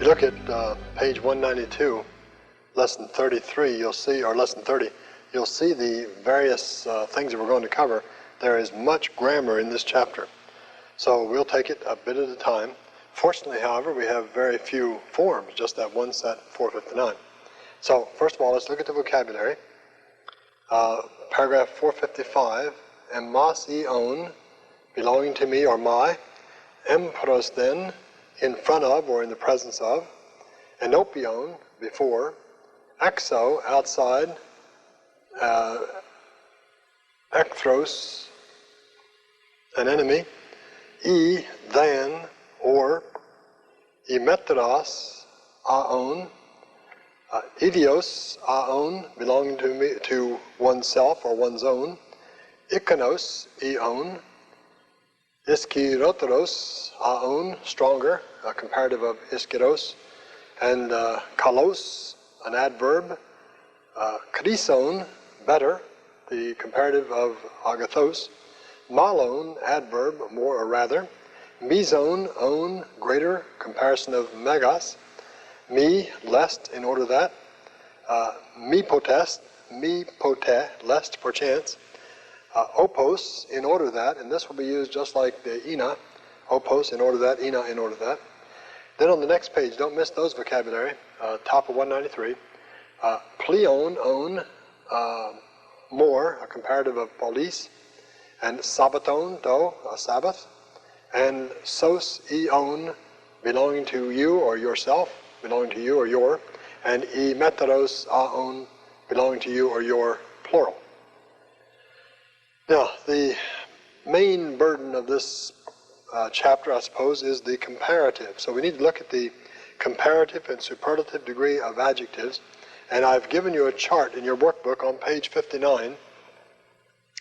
you look at page 192, lesson 33, you'll see, or lesson 30, you'll see the various things that we're going to cover. There is much grammar in this chapter. So we'll take it a bit at a time. Fortunately, however, we have very few forms, just that one set, 459. So first of all, let's look at the vocabulary. Paragraph 455, emas ion, belonging to me or my, empros then, in front of or in the presence of, enopion, before, exo, outside, ekthros, an enemy, than, or, imetros, aon, idios, aon, belonging to me, to oneself or one's own, ikonos, eon, iskiroteros, aon, stronger, a comparative of iskiros, and kalos, an adverb, krison, better, the comparative of agathos, malon, adverb, more or rather, meson, own, greater, comparison of megas, me, lest, in order that, me potest, lest, perchance, opos, in order that, and this will be used just like the ina, opos, in order that, ina, in order that. Then on the next page, don't miss those vocabulary, top of 193, pleon, own, more, a comparative of police, and sabbaton, do, a Sabbath, and sos, eon, belonging to you or yourself, belonging to you or your, and imeteros, aon, belonging to you or your, plural. Now, the main burden of this chapter, I suppose, is the comparative. So we need to look at the comparative and superlative degree of adjectives. And I've given you a chart in your workbook on page 59,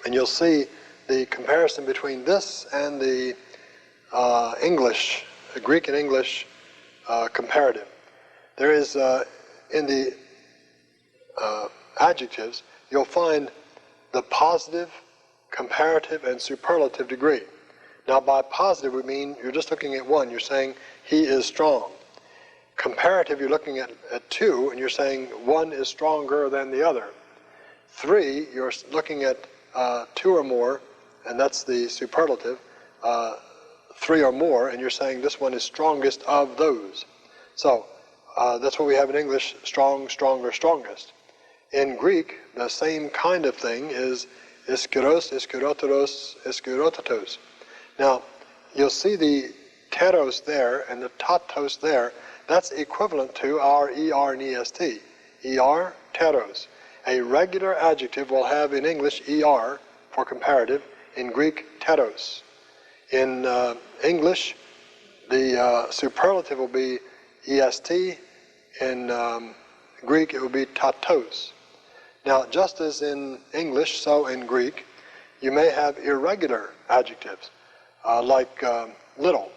and you'll see the comparison between this and the English, the Greek and English comparative. There is, in the adjectives, you'll find the positive, comparative, and superlative degree. Now, by positive, we mean you're just looking at one. You're saying he is strong. Comparative, you're looking at two, and you're saying one is stronger than the other. Three, you're looking at two or more, and that's the superlative. Three or more, and you're saying this one is strongest of those. So that's what we have in English, strong, stronger, strongest. In Greek, the same kind of thing is iskiros, iskiroteros, iskirotatos. Now, you'll see the teros there and the tatos there. That's equivalent to our er and est. Er, teros. A regular adjective will have in English er for comparative, in Greek, teros. In English, the superlative will be est. In Greek, it will be tatos. Now, just as in English, so in Greek, you may have irregular adjectives, like little,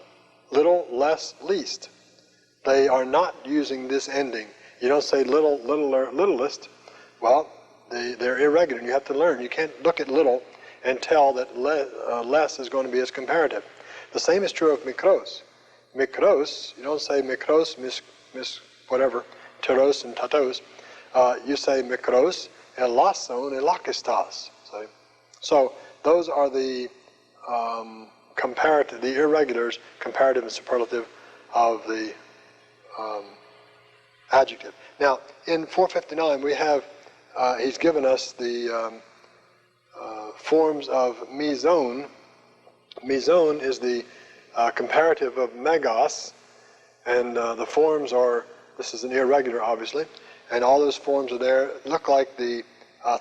less, least. They are not using this ending. You don't say little, littler, littlest. Well, they're irregular, and you have to learn. You can't look at little and tell that less is going to be its comparative. The same is true of mikros. Mikros, you don't say mikros, mis whatever, teros and tatos. You say mikros, elason, elakistas. So those are the comparative, the irregulars, comparative and superlative of the adjective. Now, in 459, we have, he's given us the forms of meson. Meson is the comparative of megas, and the forms are, this is an irregular, obviously, and all those forms are there, look like the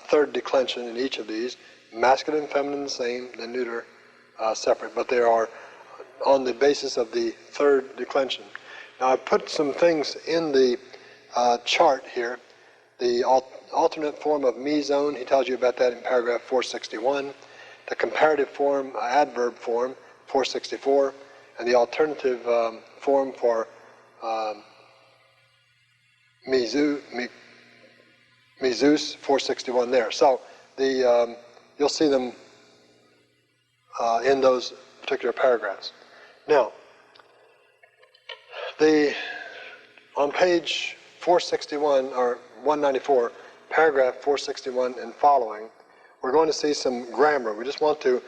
third declension in each of these. Masculine, feminine, the same, the neuter, separate, but they are on the basis of the third declension. Now, I put some things in the chart here. The alternate form of meson, he tells you about that in paragraph 461. The comparative form, adverb form, 464. And the alternative form for mezus, 461 there. So the you'll see them in those particular paragraphs. Now, the On page 461, or 194, paragraph 461 and following, we're going to see some grammar. We just want to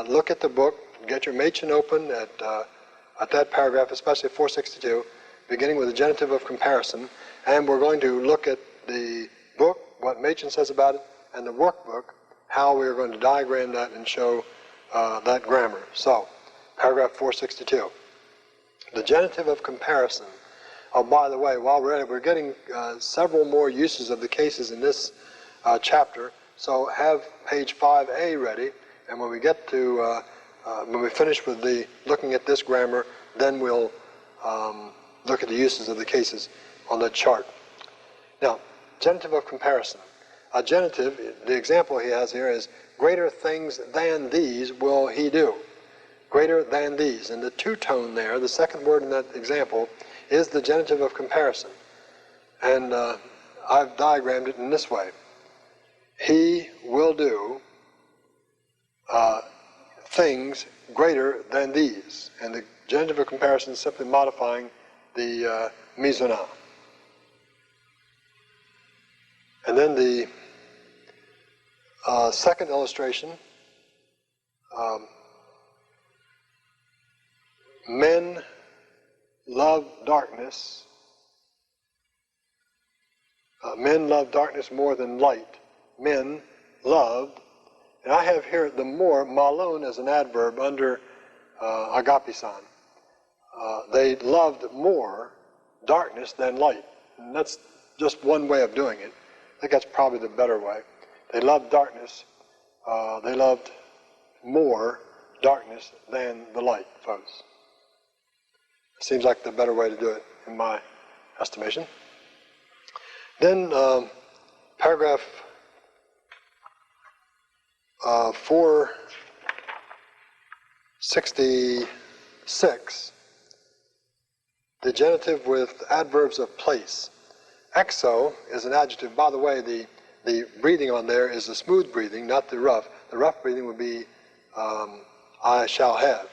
look at the book, get your Machen open at that paragraph, especially 462, beginning with the genitive of comparison, and we're going to look at the book, what Machen says about it, and the workbook, how we're going to diagram that and show that grammar. So, paragraph 462. The genitive of comparison. Oh, by the way, while we're at it, we're getting several more uses of the cases in this chapter, so have page 5A ready, and when we get to, when we finish with the looking at this grammar, then we'll look at the uses of the cases on the chart. Now, genitive of comparison. A genitive, the example he has here is, greater things than these will he do. Greater than these. And the two-tone there, the second word in that example, is the genitive of comparison. And I've diagrammed it in this way. He will do things greater than these. And the genitive of comparison is simply modifying the mizunah. And then the second illustration, men love darkness. Men love darkness more than light. Men loved, and I have here the more, malon as an adverb under agapisan. They loved more darkness than light. And that's just one way of doing it. I think that's probably the better way. They loved darkness. They loved more darkness than the light, folks. Seems like the better way to do it, in my estimation. Then, paragraph 466, the genitive with adverbs of place. Exo is an adjective. By the way, the breathing on there is the smooth breathing, not the rough. The rough breathing would be I shall have.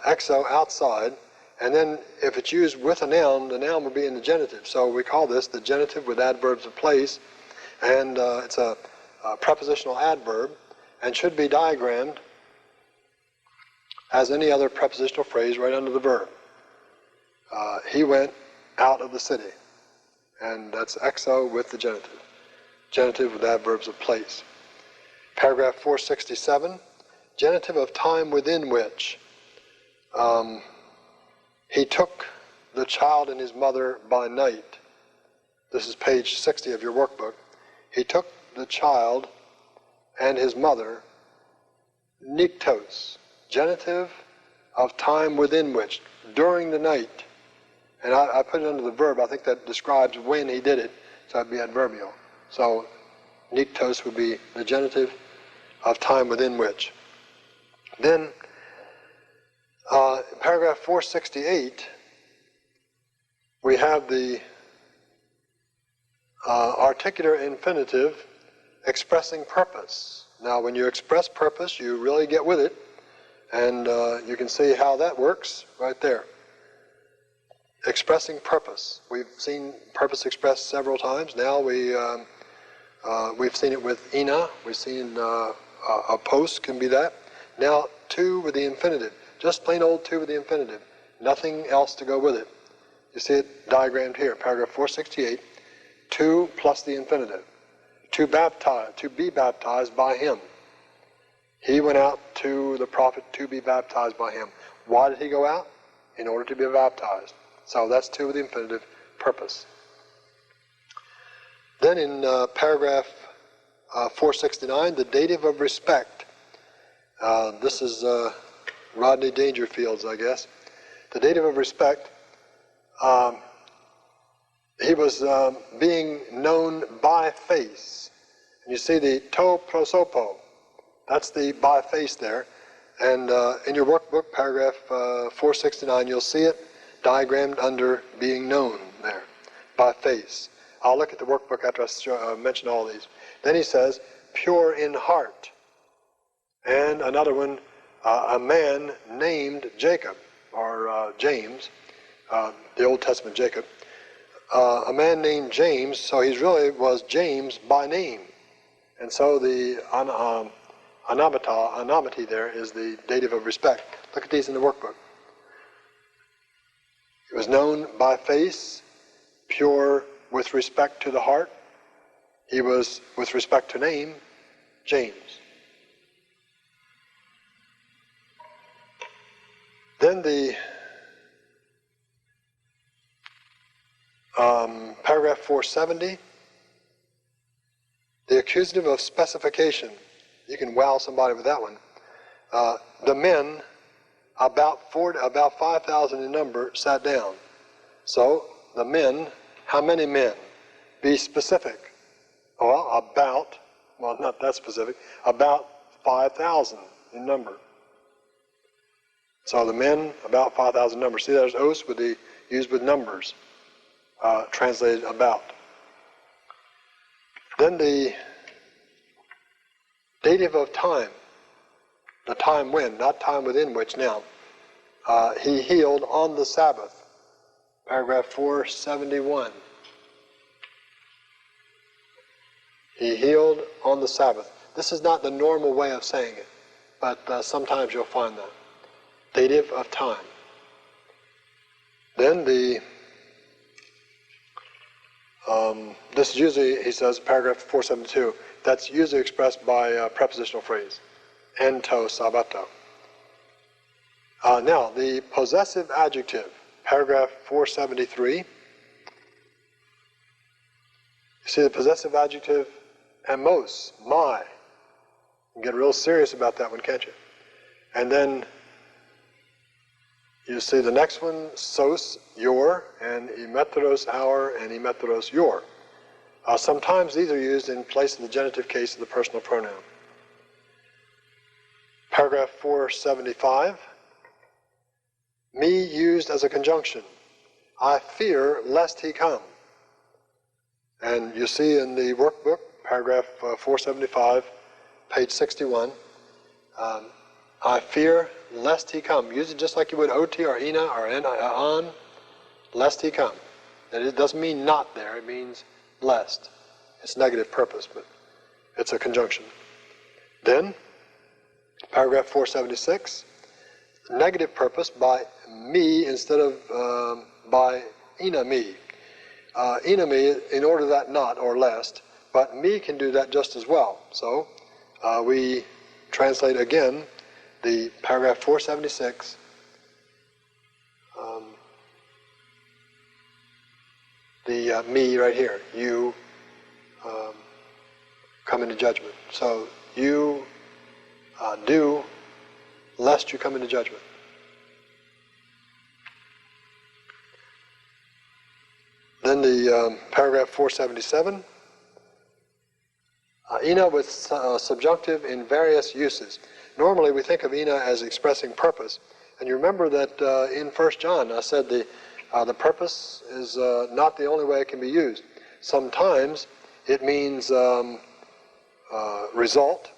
Exo, outside. And then if it's used with a noun, the noun would be in the genitive. So we call this the genitive with adverbs of place. And it's a prepositional adverb and should be diagrammed as any other prepositional phrase right under the verb. He went out of the city. And that's exo with the genitive. Genitive with adverbs of place. Paragraph 467, genitive of time within which. He took the child and his mother by night. This is page 60 of your workbook. He took the child and his mother, niktos, genitive of time within which, during the night. And I put it under the verb. I think that describes when he did it, so that'd be adverbial. So niktos would be the genitive of time within which. Then, paragraph 468, we have the articular infinitive expressing purpose. Now, when you express purpose, you really get with it, and you can see how that works right there. Expressing purpose. We've seen purpose expressed several times. Now we've seen it with ina. We've seen a post can be that. Now, to with the infinitive. Just plain old to with the infinitive. Nothing else to go with it. You see it diagrammed here, paragraph 468. To plus the infinitive. To baptize, to be baptized by him. He went out to the prophet to be baptized by him. Why did he go out? In order to be baptized. So that's to with the infinitive, purpose. Then in paragraph 469, the dative of respect. This is Rodney Dangerfield's, I guess. The dative of respect, he was being known by face. And you see the to prosopo, that's the by face there. And in your workbook, paragraph 469, you'll see it diagrammed under being known there, by face. I'll look at the workbook after I mention all these. Then he says, pure in heart. And another one, a man named Jacob, or James, the Old Testament Jacob, a man named James, so he really was James by name. And so the anamati there is the dative of respect. Look at these in the workbook. He was known by face, pure with respect to the heart. He was, with respect to name, James. Then the paragraph 470, the accusative of specification. You can wow somebody with that one. The men, about 5,000 in number, sat down. So the men, how many men? Be specific. Well, not that specific, about 5,000 in number. So the men, about 5,000 numbers. See, there's os with the used with numbers, translated about. Then the dative of time, the time when, not time within which now. He healed on the Sabbath, paragraph 471. He healed on the Sabbath. This is not the normal way of saying it, but sometimes you'll find that. Dative of time. Then this is usually, he says, paragraph 472, that's usually expressed by a prepositional phrase, ento sabato. Now, the possessive adjective, paragraph 473. You see the possessive adjective, amos, my. You can get real serious about that one, can't you? And then you see the next one, sos, your, and imetros, our, and imetros, your. Sometimes these are used in place of the genitive case of the personal pronoun. Paragraph 475, me used as a conjunction. I fear lest he come. And you see in the workbook, paragraph 475, page 61, I fear lest he come. Use it just like you would ot or ina or on, lest he come. That it doesn't mean not there, it means lest. It's negative purpose, but it's a conjunction. Then, paragraph 476, negative purpose by me instead of by ina me. Ina me, in order that not or lest, but me can do that just as well. So, we translate again the paragraph 476, the me right here, you come into judgment. So you do lest you come into judgment. Then the paragraph 477, ina with subjunctive in various uses. Normally we think of ina as expressing purpose. And you remember that in 1 John I said the purpose is not the only way it can be used. Sometimes it means result.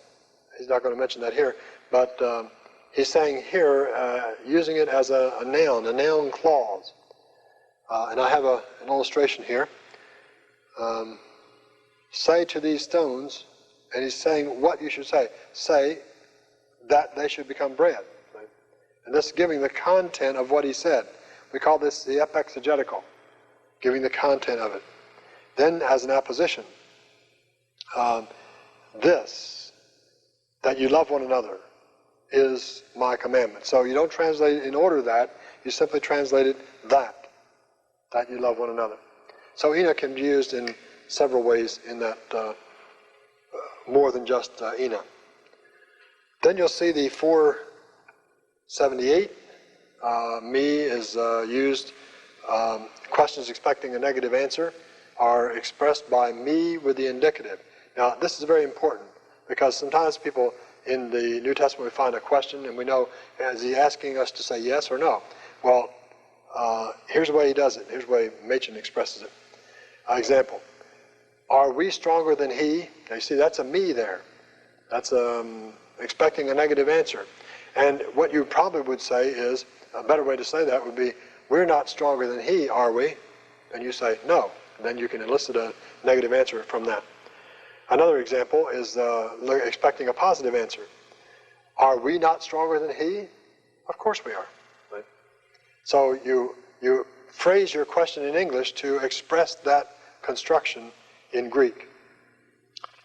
He's not going to mention that here. But he's saying here, using it as a noun clause. And I have an illustration here. Say to these stones, and he's saying what you should say. Say that they should become bread. Right? And this is giving the content of what he said. We call this the epexegetical, giving the content of it. Then as an apposition, this, that you love one another, is my commandment. So you don't translate it in order that, you simply translate it that you love one another. So ina can be used in several ways in that, more than just ina. Then you'll see the 478, me is used, questions expecting a negative answer are expressed by me with the indicative. Now this is very important because sometimes people in the New Testament we find a question and we know, is he asking us to say yes or no? Well, here's the way he does it. Here's the way Machen expresses it. Example, are we stronger than he? Now you see that's a me there. That's expecting a negative answer. And what you probably would say is, a better way to say that would be, we're not stronger than he, are we? And you say, no. Then you can elicit a negative answer from that. Another example is expecting a positive answer. Are we not stronger than he? Of course we are. Right? So you phrase your question in English to express that construction in Greek.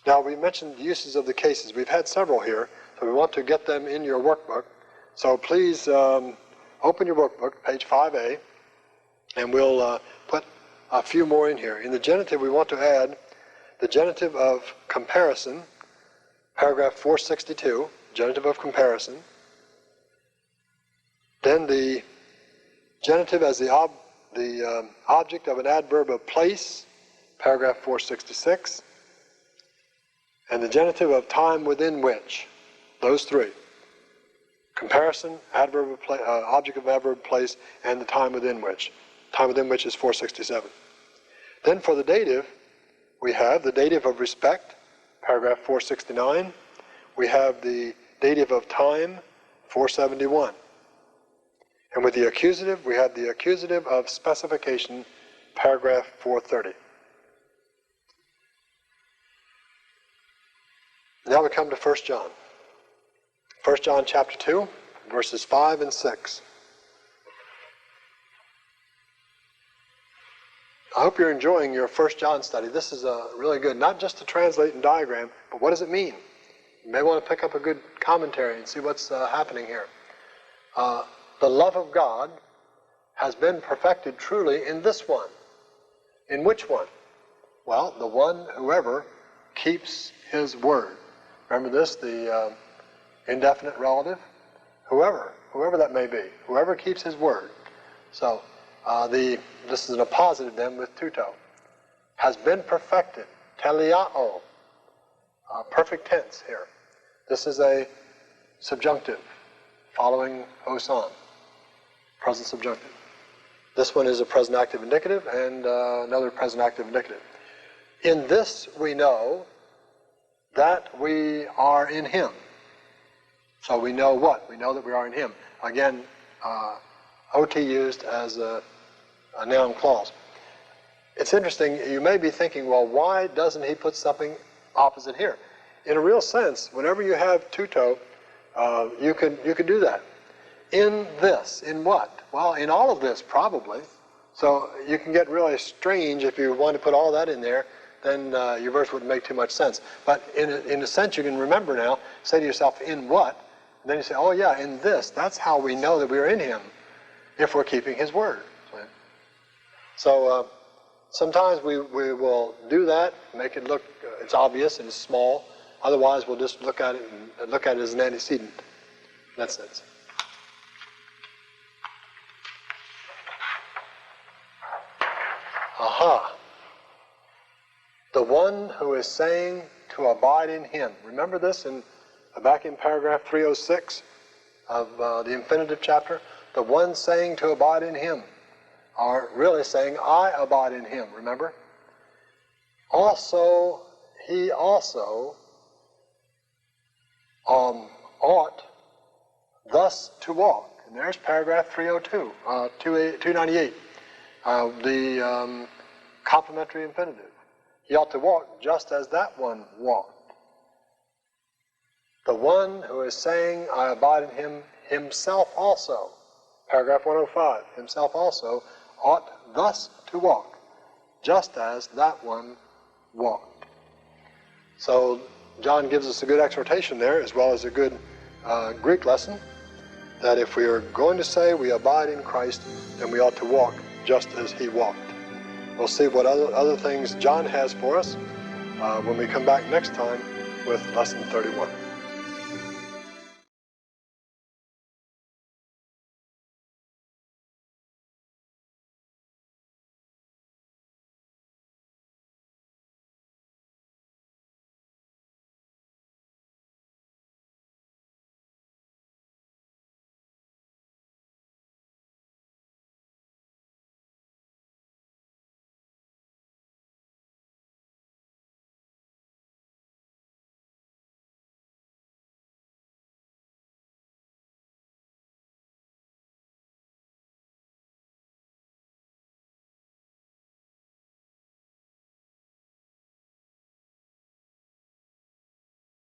Now, we mentioned the uses of the cases. We've had several here, so we want to get them in your workbook. So please open your workbook, page 5A, and we'll put a few more in here. In the genitive, we want to add the genitive of comparison, paragraph 462, genitive of comparison. Then the genitive as the object of an adverb of place, paragraph 466. And the genitive of time within which, those three. Comparison, adverb of object of adverb of place, and the time within which. Time within which is 467. Then for the dative, we have the dative of respect, paragraph 469. We have the dative of time, 471. And with the accusative, we have the accusative of specification, paragraph 430. Now we come to 1 John. 1 John chapter 2, verses 5 and 6. I hope you're enjoying your 1 John study. This is really good, not just to translate and diagram, but what does it mean? You may want to pick up a good commentary and see what's happening here. The love of God has been perfected truly in this one. In which one? Well, the one, whoever keeps his word. Remember this, the indefinite relative? Whoever that may be. Whoever keeps his word. So, this is in a positive then with tuto. Has been perfected. Teliao. Perfect tense here. This is a subjunctive following osan. Present subjunctive. This one is a present active indicative and another present active indicative. In this we know that we are in him. So we know what? We know that we are in him. Again, OT used as a noun clause. It's interesting, you may be thinking, well, why doesn't he put something opposite here? In a real sense, whenever you have tuto, you could do that. In this, in what? Well, in all of this, probably. So you can get really strange if you want to put all that in there, then your verse wouldn't make too much sense. But in a sense, you can remember now, say to yourself, in what? And then you say, oh yeah, in this. That's how we know that we're in him, if we're keeping his word. So sometimes we will do that, make it look, it's obvious and it's small. Otherwise, we'll just look at it as an antecedent. In that sense. Aha. The one who is saying to abide in him. Remember this back in paragraph 306 of the infinitive chapter? The one saying to abide in him are really saying, I abide in him, remember? Also, he also ought thus to walk. And there's paragraph 302, 298, the complementary infinitive. He ought to walk just as that one walked. The one who is saying, I abide in him, himself also, paragraph 105, himself also ought thus to walk, just as that one walked. So John gives us a good exhortation there, as well as a good Greek lesson, that if we are going to say we abide in Christ, then we ought to walk just as he walked. We'll see what other things John has for us when we come back next time with lesson 31.